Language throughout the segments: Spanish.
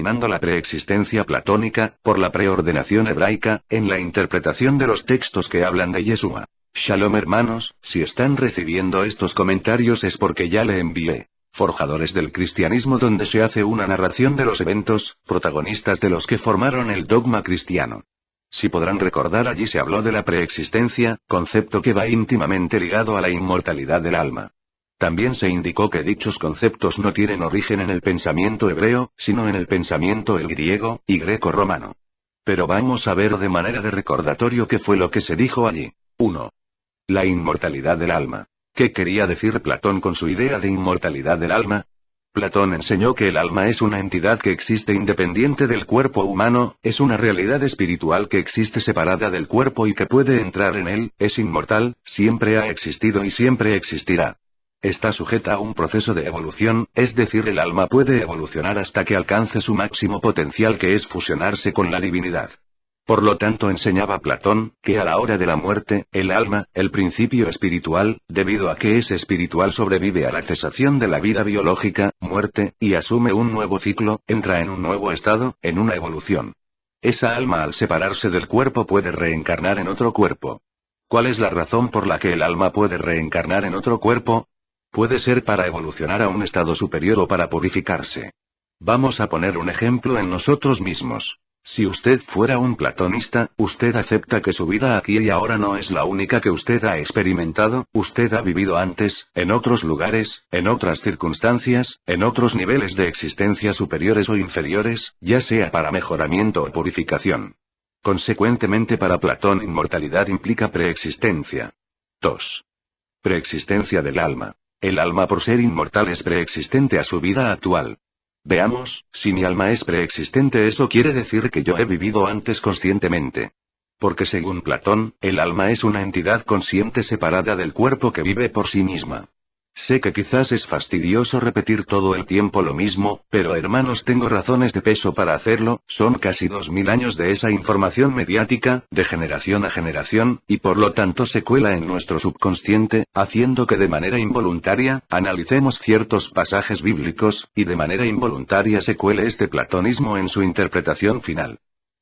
eliminando la preexistencia platónica, por la preordenación hebraica, en la interpretación de los textos que hablan de Yeshua. Shalom hermanos, si están recibiendo estos comentarios es porque ya le envié Forjadores del Cristianismo, donde se hace una narración de los eventos, protagonistas de los que formaron el dogma cristiano. Si podrán recordar, allí se habló de la preexistencia, concepto que va íntimamente ligado a la inmortalidad del alma. También se indicó que dichos conceptos no tienen origen en el pensamiento hebreo, sino en el pensamiento griego y greco-romano. Pero vamos a ver de manera de recordatorio qué fue lo que se dijo allí. 1. La inmortalidad del alma. ¿Qué quería decir Platón con su idea de inmortalidad del alma? Platón enseñó que el alma es una entidad que existe independiente del cuerpo humano, es una realidad espiritual que existe separada del cuerpo y que puede entrar en él, es inmortal, siempre ha existido y siempre existirá. Está sujeta a un proceso de evolución, es decir, el alma puede evolucionar hasta que alcance su máximo potencial, que es fusionarse con la divinidad. Por lo tanto, enseñaba Platón, que a la hora de la muerte, el alma, el principio espiritual, debido a que es espiritual, sobrevive a la cesación de la vida biológica, muerte, y asume un nuevo ciclo, entra en un nuevo estado, en una evolución. Esa alma, al separarse del cuerpo, puede reencarnar en otro cuerpo. ¿Cuál es la razón por la que el alma puede reencarnar en otro cuerpo? Puede ser para evolucionar a un estado superior o para purificarse. Vamos a poner un ejemplo en nosotros mismos. Si usted fuera un platonista, usted acepta que su vida aquí y ahora no es la única que usted ha experimentado, usted ha vivido antes, en otros lugares, en otras circunstancias, en otros niveles de existencia superiores o inferiores, ya sea para mejoramiento o purificación. Consecuentemente, para Platón, inmortalidad implica preexistencia. 2. Preexistencia del alma. El alma, por ser inmortal, es preexistente a su vida actual. Veamos, si mi alma es preexistente, eso quiere decir que yo he vivido antes conscientemente. Porque según Platón, el alma es una entidad consciente separada del cuerpo que vive por sí misma. Sé que quizás es fastidioso repetir todo el tiempo lo mismo, pero hermanos, tengo razones de peso para hacerlo, son casi 2000 años de esa información mediática, de generación a generación, y por lo tanto se cuela en nuestro subconsciente, haciendo que de manera involuntaria, analicemos ciertos pasajes bíblicos, y de manera involuntaria se cuele este platonismo en su interpretación final.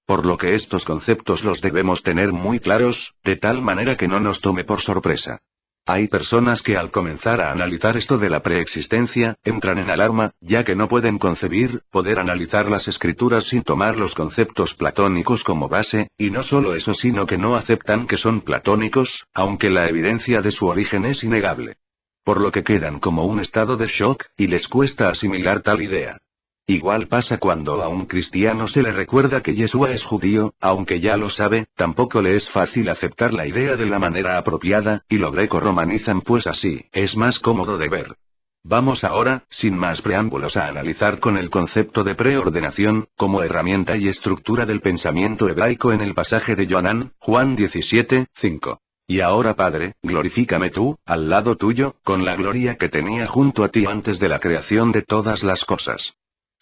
Por lo que estos conceptos los debemos tener muy claros, de tal manera que no nos tome por sorpresa. Hay personas que al comenzar a analizar esto de la preexistencia, entran en alarma, ya que no pueden concebir, poder analizar las escrituras sin tomar los conceptos platónicos como base, y no solo eso, sino que no aceptan que son platónicos, aunque la evidencia de su origen es innegable. Por lo que quedan como un estado de shock, y les cuesta asimilar tal idea. Igual pasa cuando a un cristiano se le recuerda que Yeshua es judío, aunque ya lo sabe, tampoco le es fácil aceptar la idea de la manera apropiada, y lo greco-romanizan, pues así es más cómodo de ver. Vamos ahora, sin más preámbulos, a analizar con el concepto de preordenación, como herramienta y estructura del pensamiento hebraico en el pasaje de Yohanan, Juan 17, 5. Y ahora, Padre, glorifícame tú, al lado tuyo, con la gloria que tenía junto a ti antes de la creación de todas las cosas.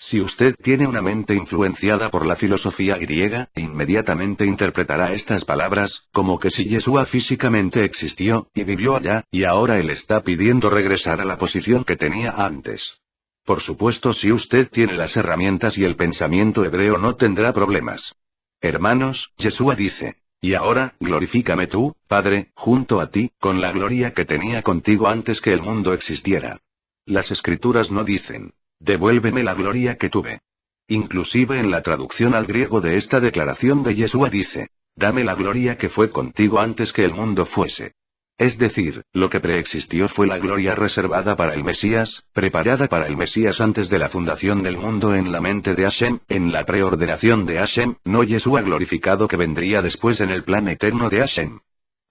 Si usted tiene una mente influenciada por la filosofía griega, inmediatamente interpretará estas palabras, como que si Yeshua físicamente existió, y vivió allá, y ahora él está pidiendo regresar a la posición que tenía antes. Por supuesto, si usted tiene las herramientas y el pensamiento hebreo, no tendrá problemas. Hermanos, Yeshua dice, y ahora, glorifícame tú, Padre, junto a ti, con la gloria que tenía contigo antes que el mundo existiera. Las escrituras no dicen, devuélveme la gloria que tuve. Inclusive en la traducción al griego de esta declaración de Yeshua dice, dame la gloria que fue contigo antes que el mundo fuese. Es decir, lo que preexistió fue la gloria reservada para el Mesías, preparada para el Mesías antes de la fundación del mundo en la mente de Hashem, en la preordenación de Hashem, no Yeshua glorificado que vendría después en el plan eterno de Hashem.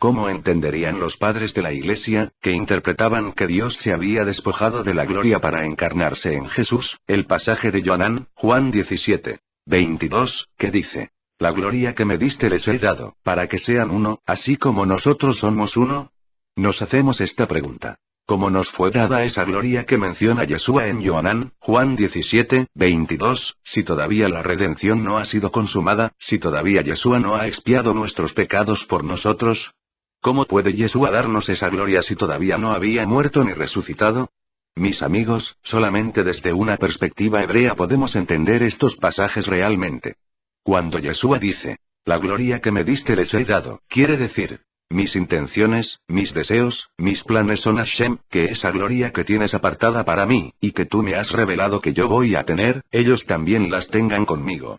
¿Cómo entenderían los padres de la Iglesia, que interpretaban que Dios se había despojado de la gloria para encarnarse en Jesús, el pasaje de Yohanan, Juan 17, 22, que dice, la gloria que me diste les he dado, para que sean uno, así como nosotros somos uno? Nos hacemos esta pregunta. ¿Cómo nos fue dada esa gloria que menciona Yeshua en Yohanan, Juan 17, 22, si todavía la redención no ha sido consumada, si todavía Yeshua no ha expiado nuestros pecados por nosotros? ¿Cómo puede Yeshua darnos esa gloria si todavía no había muerto ni resucitado? Mis amigos, solamente desde una perspectiva hebrea podemos entender estos pasajes realmente. Cuando Yeshua dice, la gloria que me diste les he dado, quiere decir, mis intenciones, mis deseos, mis planes son Hashem, que esa gloria que tienes apartada para mí, y que tú me has revelado que yo voy a tener, ellos también las tengan conmigo.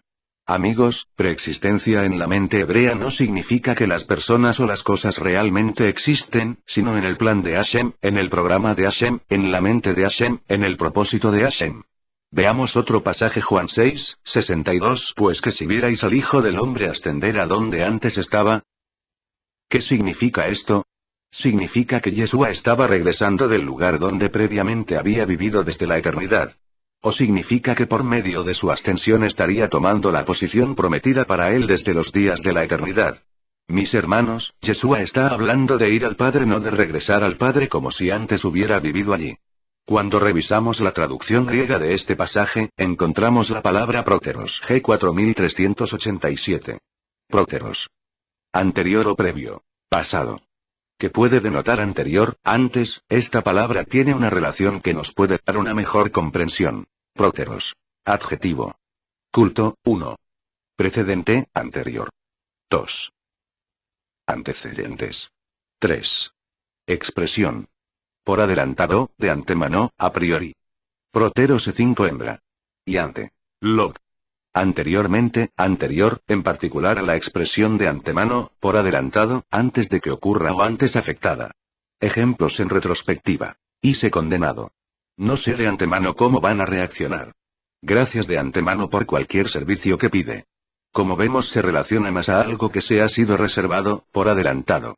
Amigos, preexistencia en la mente hebrea no significa que las personas o las cosas realmente existen, sino en el plan de Hashem, en el programa de Hashem, en la mente de Hashem, en el propósito de Hashem. Veamos otro pasaje Juan 6, 62. Pues que si vierais al Hijo del Hombre ascender a donde antes estaba. ¿Qué significa esto? Significa que Yeshua estaba regresando del lugar donde previamente había vivido desde la eternidad. ¿O significa que por medio de su ascensión estaría tomando la posición prometida para él desde los días de la eternidad? Mis hermanos, Yeshua está hablando de ir al Padre, no de regresar al Padre como si antes hubiera vivido allí. Cuando revisamos la traducción griega de este pasaje, encontramos la palabra próteros G 4387. Próteros. Anterior o previo. Pasado. Que puede denotar anterior, antes, esta palabra tiene una relación que nos puede dar una mejor comprensión. Próteros. Adjetivo. Culto, 1. Precedente, anterior. 2. Antecedentes. 3. Expresión. Por adelantado, de antemano, a priori. Proteros 5 hembra. Y ante. Log. Anteriormente, anterior, en particular a la expresión de antemano, por adelantado, antes de que ocurra o antes afectada. Ejemplos en retrospectiva. Hice condenado. No sé de antemano cómo van a reaccionar. Gracias de antemano por cualquier servicio que pide. Como vemos, se relaciona más a algo que se ha sido reservado, por adelantado.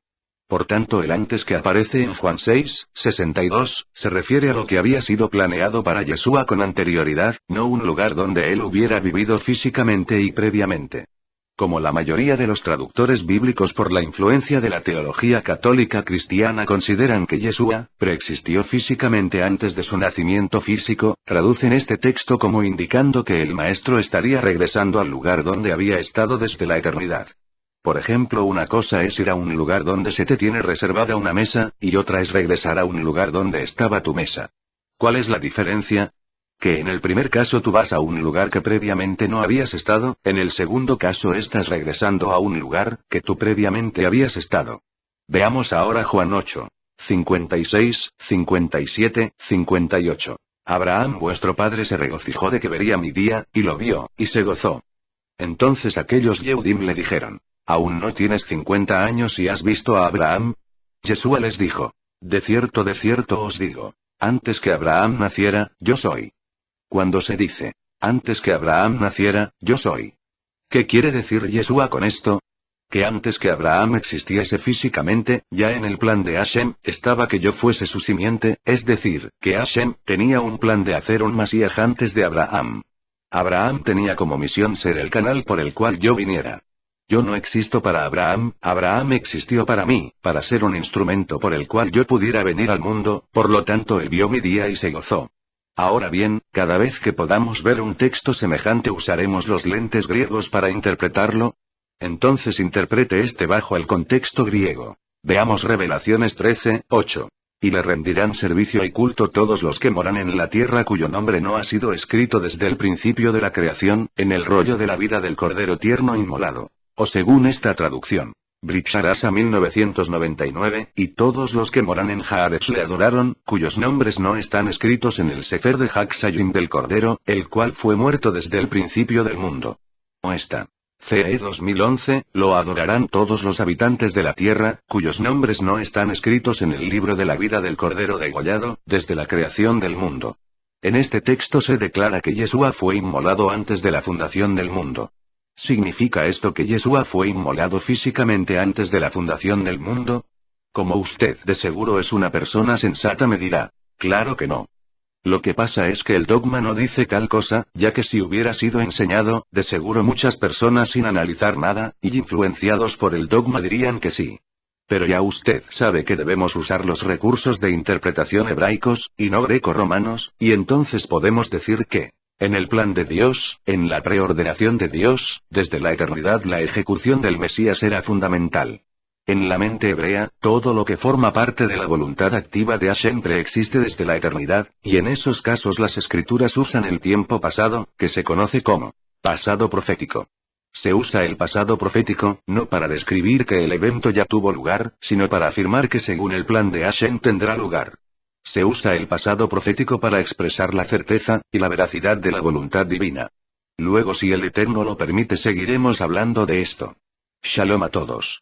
Por tanto, el antes que aparece en Juan 6, 62, se refiere a lo que había sido planeado para Yeshua con anterioridad, no un lugar donde él hubiera vivido físicamente y previamente. Como la mayoría de los traductores bíblicos por la influencia de la teología católica cristiana consideran que Yeshua preexistió físicamente antes de su nacimiento físico, traducen este texto como indicando que el Maestro estaría regresando al lugar donde había estado desde la eternidad. Por ejemplo, una cosa es ir a un lugar donde se te tiene reservada una mesa, y otra es regresar a un lugar donde estaba tu mesa. ¿Cuál es la diferencia? Que en el primer caso tú vas a un lugar que previamente no habías estado, en el segundo caso estás regresando a un lugar que tú previamente habías estado. Veamos ahora Juan 8, 56, 57, 58. Abraham vuestro padre se regocijó de que vería mi día, y lo vio, y se gozó. Entonces aquellos Yehudim le dijeron, ¿aún no tienes 50 años y has visto a Abraham? Yeshua les dijo, de cierto os digo, antes que Abraham naciera, yo soy. Cuando se dice, antes que Abraham naciera, yo soy. ¿Qué quiere decir Yeshua con esto? Que antes que Abraham existiese físicamente, ya en el plan de Hashem, estaba que yo fuese su simiente, es decir, que Hashem tenía un plan de hacer un Masías antes de Abraham. Abraham tenía como misión ser el canal por el cual yo viniera. Yo no existo para Abraham, Abraham existió para mí, para ser un instrumento por el cual yo pudiera venir al mundo, por lo tanto él vio mi día y se gozó. Ahora bien, cada vez que podamos ver un texto semejante usaremos los lentes griegos para interpretarlo. Entonces interprete este bajo el contexto griego. Veamos Revelaciones 13, 8. Y le rendirán servicio y culto todos los que moran en la tierra cuyo nombre no ha sido escrito desde el principio de la creación, en el rollo de la vida del Cordero tierno inmolado. O según esta traducción, Bricharasa 1999, y todos los que moran en Haaretz le adoraron, cuyos nombres no están escritos en el Sefer de Haxayim del Cordero, el cual fue muerto desde el principio del mundo. O esta. CE 2011, lo adorarán todos los habitantes de la tierra, cuyos nombres no están escritos en el libro de la vida del Cordero degollado, desde la creación del mundo. En este texto se declara que Yeshua fue inmolado antes de la fundación del mundo. ¿Significa esto que Yeshua fue inmolado físicamente antes de la fundación del mundo? Como usted de seguro es una persona sensata me dirá, claro que no. Lo que pasa es que el dogma no dice tal cosa, ya que si hubiera sido enseñado, de seguro muchas personas sin analizar nada, y influenciados por el dogma dirían que sí. Pero ya usted sabe que debemos usar los recursos de interpretación hebraicos, y no greco-romanos, y entonces podemos decir que, en el plan de Dios, en la preordenación de Dios, desde la eternidad la ejecución del Mesías era fundamental. En la mente hebrea, todo lo que forma parte de la voluntad activa de Hashem preexiste desde la eternidad, y en esos casos las escrituras usan el tiempo pasado, que se conoce como pasado profético. Se usa el pasado profético, no para describir que el evento ya tuvo lugar, sino para afirmar que según el plan de Hashem tendrá lugar. Se usa el pasado profético para expresar la certeza y la veracidad de la voluntad divina. Luego, si el Eterno lo permite, seguiremos hablando de esto. Shalom a todos.